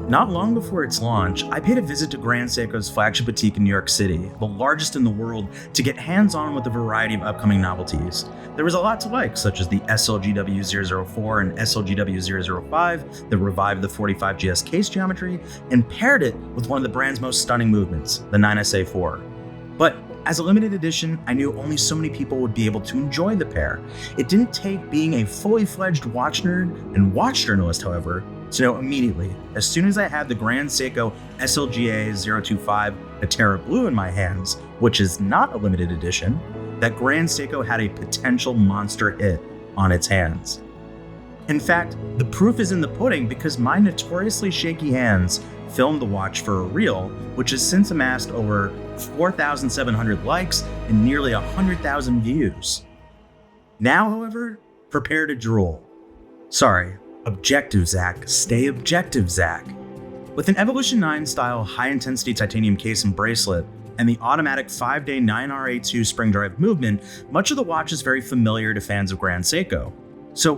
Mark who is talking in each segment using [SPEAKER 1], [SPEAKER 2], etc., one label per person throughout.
[SPEAKER 1] Not long before its launch, I paid a visit to Grand Seiko's flagship boutique in New York City, the largest in the world, to get hands-on with a variety of upcoming novelties. There was a lot to like, such as the SLGA025 and SLGA025 that revived the 45GS case geometry and paired it with one of the brand's most stunning movements, the 9SA4. But as a limited edition, I knew only so many people would be able to enjoy the pair. It didn't take being a fully-fledged watch nerd and watch journalist, however, to know immediately, as soon as I had the Grand Seiko SLGA025 Atera Blue in my hands, which is not a limited edition, that Grand Seiko had a potential monster hit on its hands. In fact, the proof is in the pudding because my notoriously shaky hands filmed the watch for a reel, which has since amassed over 4,700 likes and nearly 100,000 views. Now, however, prepare to drool. Sorry, objective, Zach. Stay objective, Zach. With an Evolution 9 style high-intensity titanium case and bracelet, and the automatic 5-day 9RA2 spring drive movement, much of the watch is very familiar to fans of Grand Seiko. So,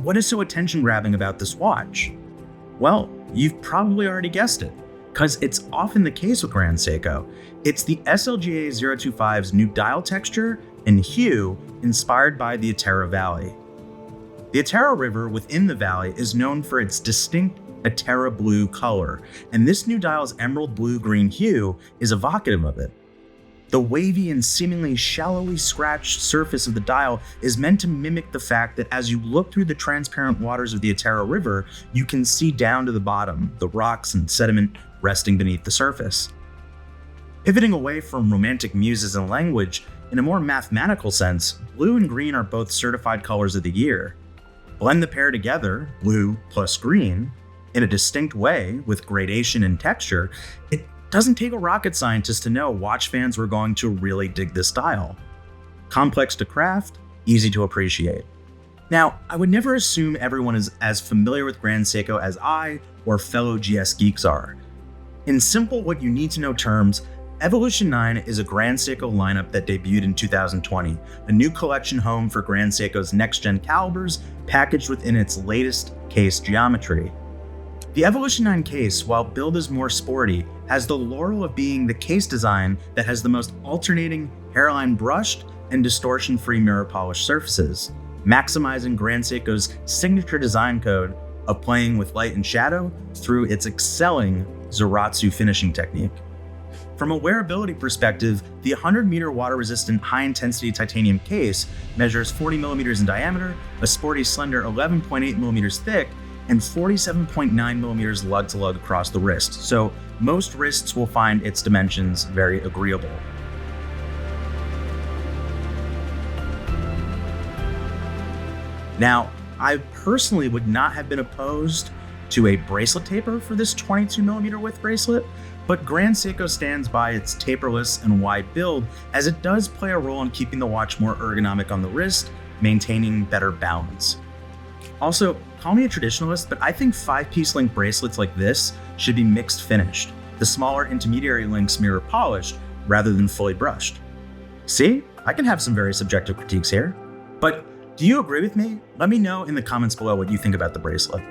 [SPEAKER 1] what is so attention-grabbing about this watch? Well, you've probably already guessed it, because it's often the case with Grand Seiko. It's the SLGA025's new dial texture and hue inspired by the Atera Valley. The Atera River within the valley is known for its distinct Atera Blue color, and this new dial's emerald blue-green hue is evocative of it. The wavy and seemingly shallowly scratched surface of the dial is meant to mimic the fact that as you look through the transparent waters of the Atera River, you can see down to the bottom, the rocks and sediment resting beneath the surface. Pivoting away from romantic muses and language, in a more mathematical sense, blue and green are both certified colors of the year. Blend the pair together, blue plus green, in a distinct way with gradation and texture, it doesn't take a rocket scientist to know watch fans were going to really dig this dial. Complex to craft, easy to appreciate. Now, I would never assume everyone is as familiar with Grand Seiko as I or fellow GS geeks are. In simple what you need to know terms, Evolution 9 is a Grand Seiko lineup that debuted in 2020, a new collection home for Grand Seiko's next-gen calibers packaged within its latest case geometry. The Evolution 9 case, while billed as more sporty, has the laurel of being the case design that has the most alternating hairline brushed and distortion-free mirror polished surfaces, maximizing Grand Seiko's signature design code of playing with light and shadow through its excelling Zaratsu finishing technique. From a wearability perspective, the 100-meter water-resistant high-intensity titanium case measures 40 millimeters in diameter, a sporty slender 11.8 millimeters thick, and 47.9 millimeters lug-to-lug across the wrist, so most wrists will find its dimensions very agreeable. Now, I personally would not have been opposed to a bracelet taper for this 22mm width bracelet, but Grand Seiko stands by its taperless and wide build as it does play a role in keeping the watch more ergonomic on the wrist, maintaining better balance. Also, call me a traditionalist, but I think 5-piece link bracelets like this should be mixed finished, the smaller intermediary links mirror polished rather than fully brushed. See, I can have some very subjective critiques here, but do you agree with me? Let me know in the comments below what you think about the bracelet.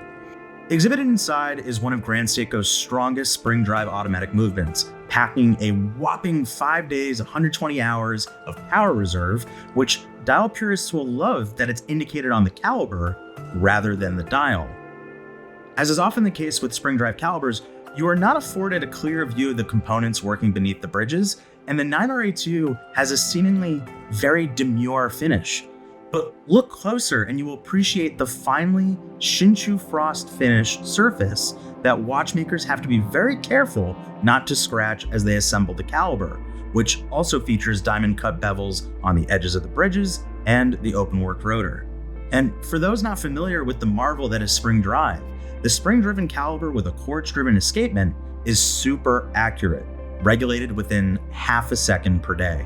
[SPEAKER 1] Exhibited inside is one of Grand Seiko's strongest spring drive automatic movements, packing a whopping 5 days, 120 hours of power reserve, which dial purists will love that it's indicated on the caliber rather than the dial. As is often the case with spring drive calibers, you are not afforded a clear view of the components working beneath the bridges, and the 9RA2 has a seemingly very demure finish. But look closer and you will appreciate the finely Shinshu frost finished surface that watchmakers have to be very careful not to scratch as they assemble the caliber, which also features diamond cut bevels on the edges of the bridges and the open-work rotor. And for those not familiar with the marvel that is spring drive, the spring-driven caliber with a quartz-driven escapement is super accurate, regulated within half a second per day.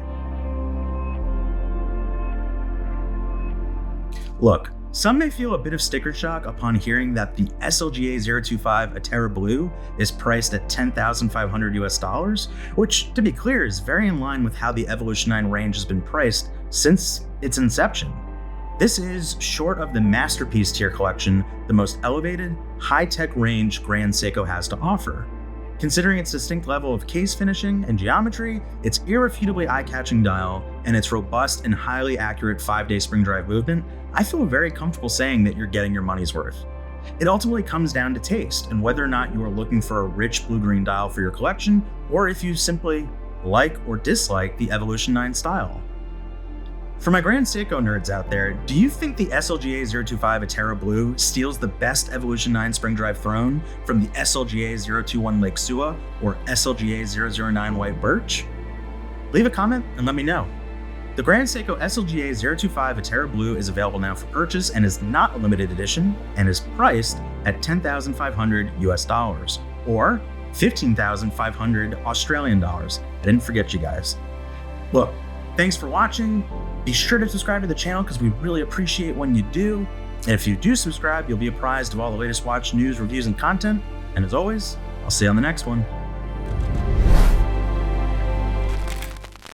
[SPEAKER 1] Look, some may feel a bit of sticker shock upon hearing that the SLGA025 Atera Blue is priced at $10,500 US, which, to be clear, is very in line with how the Evolution 9 range has been priced since its inception. This is, short of the masterpiece tier collection, the most elevated, high-tech range Grand Seiko has to offer. Considering its distinct level of case finishing and geometry, its irrefutably eye-catching dial, and its robust and highly accurate 5-day spring drive movement, I feel very comfortable saying that you're getting your money's worth. It ultimately comes down to taste and whether or not you are looking for a rich blue-green dial for your collection, or if you simply like or dislike the Evolution 9 style. For my Grand Seiko nerds out there, do you think the SLGA025 Atera Blue steals the best Evolution 9 spring drive throne from the SLGA021 Lake Sua or SLGA009 White Birch? Leave a comment and let me know. The Grand Seiko SLGA025 Atera Blue is available now for purchase and is not a limited edition and is priced at $10,500 US or 15,500 Australian dollars. I didn't forget you guys. Look, thanks for watching. Be sure to subscribe to the channel because we really appreciate when you do. And if you do subscribe, you'll be apprised of all the latest watch news, reviews, and content. And as always, I'll see you on the next one.